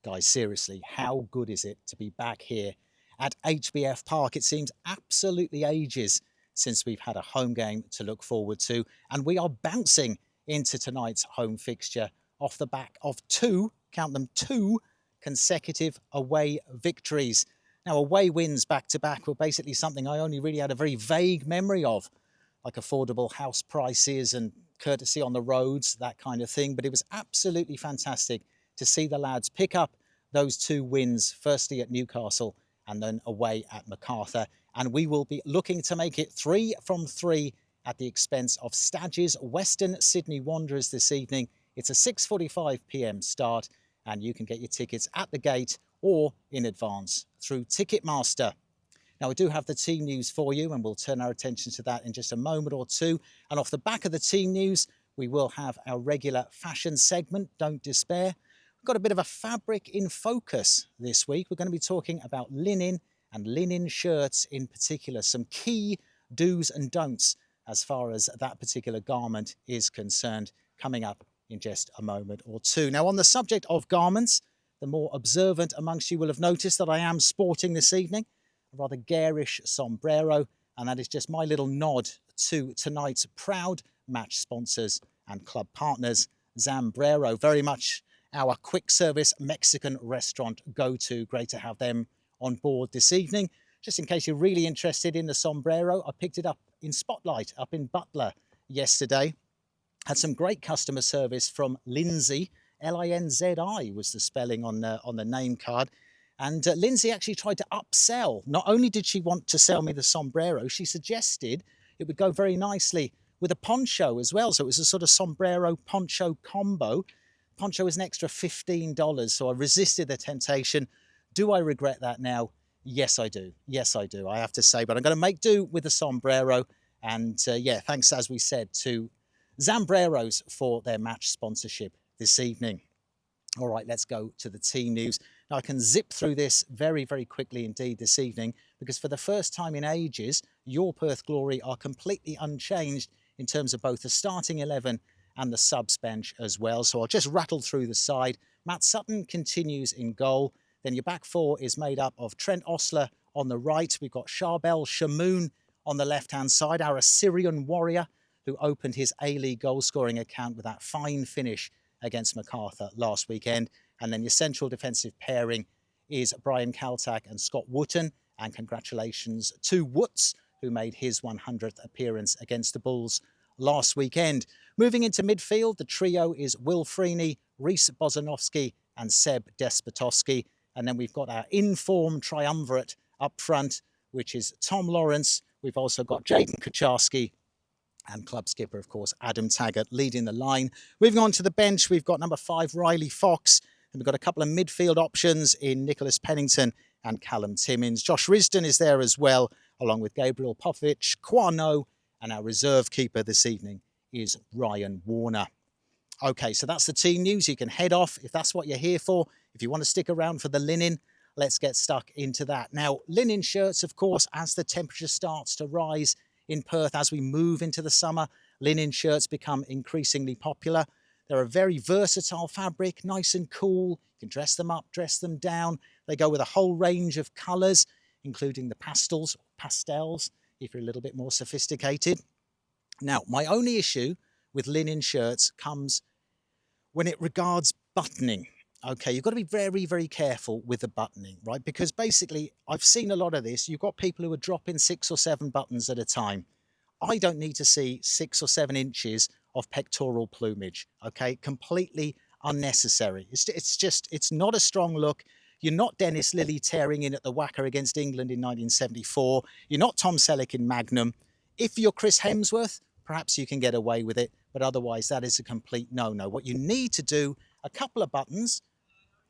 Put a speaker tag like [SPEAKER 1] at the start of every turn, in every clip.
[SPEAKER 1] Guys, seriously, how good is it to be back here at HBF Park? It seems absolutely ages since we've had a home game to look forward to, and we are bouncing into tonight's home fixture off the back of count them, two consecutive away victories. Now, away wins back to back were basically something I only really had a very vague memory of, like affordable house prices and courtesy on the roads, that kind of thing. But it was absolutely fantastic to see the lads pick up those two wins, firstly at Newcastle and then away at Macarthur. And we will be looking to make it 3 from 3 at the expense of Stadge's Western Sydney Wanderers this evening. It's a 6:45 p.m. start, and you can get your tickets at the gate or in advance through Ticketmaster. Now, we do have the team news for you, and we'll turn our attention to that in just a moment or two. And off the back of the team news, we will have our regular fashion segment, Don't Despair. We've got a bit of a fabric in focus this week. We're going to be talking about linen and linen shirts in particular, some key do's and don'ts as far as that particular garment is concerned, coming up in just a moment or two. Now, on the subject of garments, the more observant amongst you will have noticed that I am sporting this evening a rather garish sombrero, and that is just my little nod to tonight's proud match sponsors and club partners, Zambrero. Very much our quick service Mexican restaurant go-to. Great to have them on board this evening. Just in case you're really interested in the sombrero, I picked it up in Spotlight up in Butler yesterday. Had some great customer service from Lindsay. Linzi was the spelling on the name card. And Lindsay actually tried to upsell. Not only did she want to sell me the sombrero, she suggested it would go very nicely with a poncho as well. So it was a sort of sombrero poncho combo. Poncho was an extra $15, so I resisted the temptation. Do I regret that now? Yes, I do. Yes, I do, I have to say. But I'm going to make do with the sombrero. And yeah, thanks, as we said, to Zambreros for their match sponsorship this evening. All right, let's go to the team news. Now, I can zip through this very, very quickly indeed this evening, because for the first time in ages, your Perth Glory are completely unchanged in terms of both the starting 11 and the subs bench as well. So I'll just rattle through the side. Matt Sutton continues in goal. Then your back four is made up of Trent Osler on the right. We've got Charbel Shamoun on the left-hand side, our Assyrian warrior who opened his A-League goal-scoring account with that fine finish against Macarthur last weekend. And then your central defensive pairing is Brian Kaltak and Scott Wootton. And congratulations to Woots, who made his 100th appearance against the Bulls last weekend. Moving into midfield, the trio is Will Freeney, Reece Bozanovsky and Seb Despotowski. And then we've got our in-form triumvirate up front, which is Tom Lawrence. We've also got Jaden Kucharski and club skipper, of course, Adam Taggart leading the line. Moving on to the bench, we've got number 5, Riley Fox. And we've got a couple of midfield options in Nicholas Pennington and Callum Timmins. Josh Risdon is there as well, along with Gabriel Popovic, Kwano, and our reserve keeper this evening is Ryan Warner. Okay, so that's the team news. You can head off if that's what you're here for. If you want to stick around for the linen, let's get stuck into that. Now, linen shirts, of course, as the temperature starts to rise in Perth, as we move into the summer, linen shirts become increasingly popular. They're a very versatile fabric, nice and cool. You can dress them up, dress them down. They go with a whole range of colours, including the pastels, if you're a little bit more sophisticated. Now, my only issue with linen shirts comes when it regards buttoning. Okay, you've got to be very, very careful with the buttoning, right? Because basically, I've seen a lot of this. You've got people who are dropping 6 or 7 buttons at a time. I don't need to see 6 or 7 inches of pectoral plumage, okay? Completely unnecessary. It's not a strong look. You're not Dennis Lilly tearing in at the whacker against England in 1974. You're not Tom Selleck in Magnum. If you're Chris Hemsworth, perhaps you can get away with it, but otherwise that is a complete no-no. What you need to do, a couple of buttons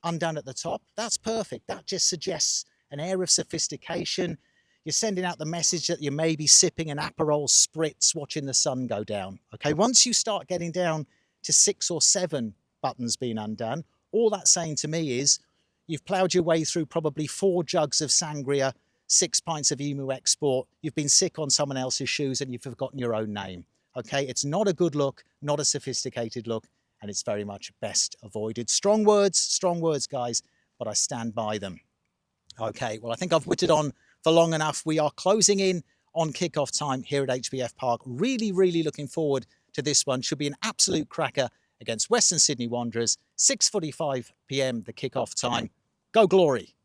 [SPEAKER 1] undone at the top, that's perfect. That just suggests an air of sophistication. You're sending out the message that you may be sipping an Aperol Spritz watching the sun go down. Okay, once you start getting down to 6 or 7 buttons being undone, all that's saying to me is you've ploughed your way through probably 4 jugs of sangria, 6 pints of Emu Export. You've been sick on someone else's shoes and you've forgotten your own name. Okay, it's not a good look, not a sophisticated look, and it's very much best avoided. Strong words, guys. but I stand by them. Okay, well, I think I've whittled on for long enough. We are closing in on kickoff time here at HBF Park. Really, really looking forward to this one. Should be an absolute cracker against Western Sydney Wanderers. 6:45 p.m. the kickoff time. Go Glory!